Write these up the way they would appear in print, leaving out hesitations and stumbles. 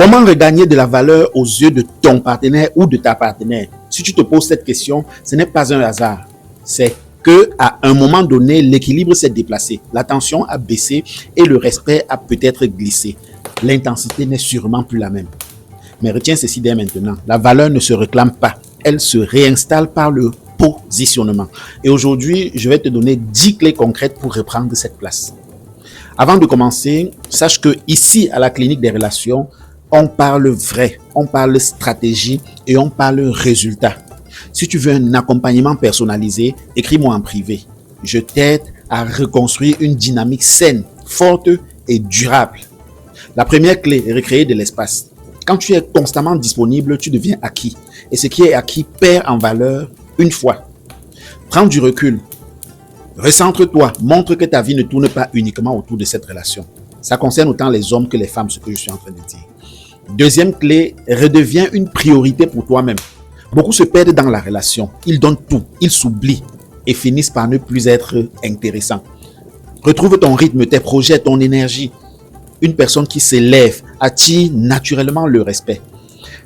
Comment regagner de la valeur aux yeux de ton partenaire ou de ta partenaire? Si tu te poses cette question, ce n'est pas un hasard. C'est que à un moment donné, l'équilibre s'est déplacé, l'attention a baissé et le respect a peut-être glissé. L'intensité n'est sûrement plus la même. Mais retiens ceci dès maintenant, la valeur ne se réclame pas, elle se réinstalle par le positionnement. Et aujourd'hui, je vais te donner 10 clés concrètes pour reprendre cette place. Avant de commencer, sache que ici, à la clinique des relations, on parle vrai, on parle stratégie et on parle résultat. Si tu veux un accompagnement personnalisé, écris-moi en privé. Je t'aide à reconstruire une dynamique saine, forte et durable. La première clé est recréer de l'espace. Quand tu es constamment disponible, tu deviens acquis. Et ce qui est acquis perd en valeur une fois. Prends du recul. Recentre-toi. Montre que ta vie ne tourne pas uniquement autour de cette relation. Ça concerne autant les hommes que les femmes, ce que je suis en train de dire. Deuxième clé, redeviens une priorité pour toi-même. Beaucoup se perdent dans la relation. Ils donnent tout, ils s'oublient et finissent par ne plus être intéressants. Retrouve ton rythme, tes projets, ton énergie. Une personne qui s'élève attire naturellement le respect.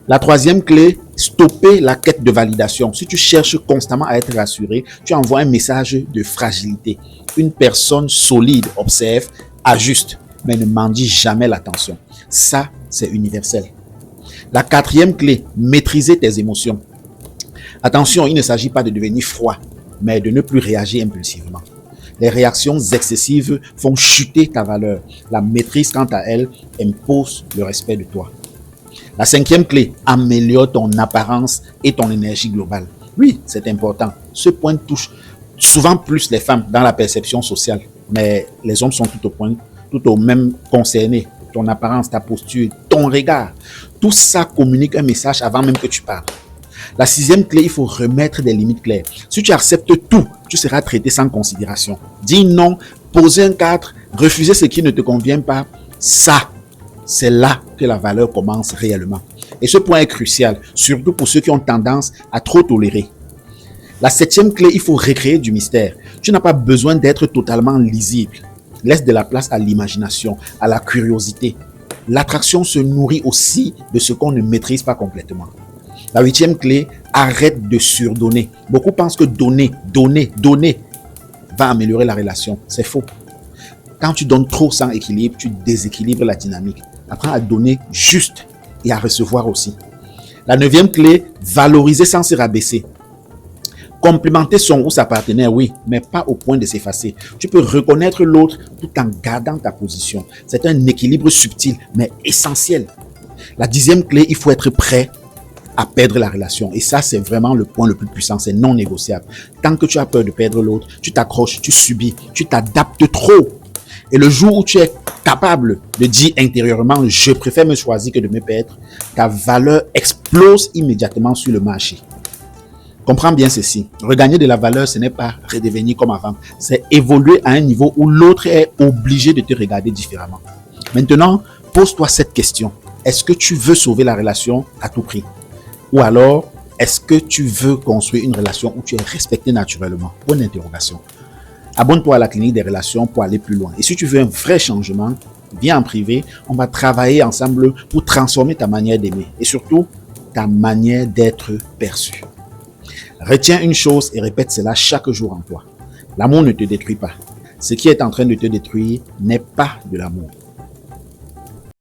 La troisième clé, stopper la quête de validation. Si tu cherches constamment à être rassuré, tu envoies un message de fragilité. Une personne solide observe, ajuste, mais ne mendie jamais l'attention. Ça, c'est universel. La quatrième clé, maîtriser tes émotions. Attention, il ne s'agit pas de devenir froid, mais de ne plus réagir impulsivement. Les réactions excessives font chuter ta valeur. La maîtrise, quant à elle, impose le respect de toi. La cinquième clé, améliore ton apparence et ton énergie globale. Oui, c'est important. Ce point touche souvent plus les femmes dans la perception sociale, mais les hommes sont tout au même concernés. Ton apparence, ta posture, ton regard, tout ça communique un message avant même que tu parles. La sixième clé, il faut remettre des limites claires. Si tu acceptes tout, tu seras traité sans considération. Dis non, poser un cadre, refuser ce qui ne te convient pas, ça, c'est là que la valeur commence réellement. Et ce point est crucial, surtout pour ceux qui ont tendance à trop tolérer. La septième clé, il faut recréer du mystère. Tu n'as pas besoin d'être totalement lisible. Laisse de la place à l'imagination, à la curiosité. L'attraction se nourrit aussi de ce qu'on ne maîtrise pas complètement. La huitième clé, arrête de surdonner. Beaucoup pensent que donner va améliorer la relation. C'est faux. Quand tu donnes trop sans équilibre, tu déséquilibres la dynamique. Apprends à donner juste et à recevoir aussi. La neuvième clé, valoriser sans se rabaisser. Complimenter son ou sa partenaire, oui, mais pas au point de s'effacer. Tu peux reconnaître l'autre tout en gardant ta position. C'est un équilibre subtil, mais essentiel. La dixième clé, il faut être prêt à perdre la relation. Et ça, c'est vraiment le point le plus puissant. C'est non négociable. Tant que tu as peur de perdre l'autre, tu t'accroches, tu subis, tu t'adaptes trop. Et le jour où tu es capable de dire intérieurement, je préfère me choisir que de me perdre, ta valeur explose immédiatement sur le marché. Comprends bien ceci. Regagner de la valeur, ce n'est pas redevenir comme avant. C'est évoluer à un niveau où l'autre est obligé de te regarder différemment. Maintenant, pose-toi cette question. Est-ce que tu veux sauver la relation à tout prix? Ou alors, est-ce que tu veux construire une relation où tu es respecté naturellement? Bonne interrogation. Abonne-toi à la clinique des relations pour aller plus loin. Et si tu veux un vrai changement, viens en privé. On va travailler ensemble pour transformer ta manière d'aimer et surtout ta manière d'être perçu. Retiens une chose et répète cela chaque jour en toi. L'amour ne te détruit pas. Ce qui est en train de te détruire n'est pas de l'amour.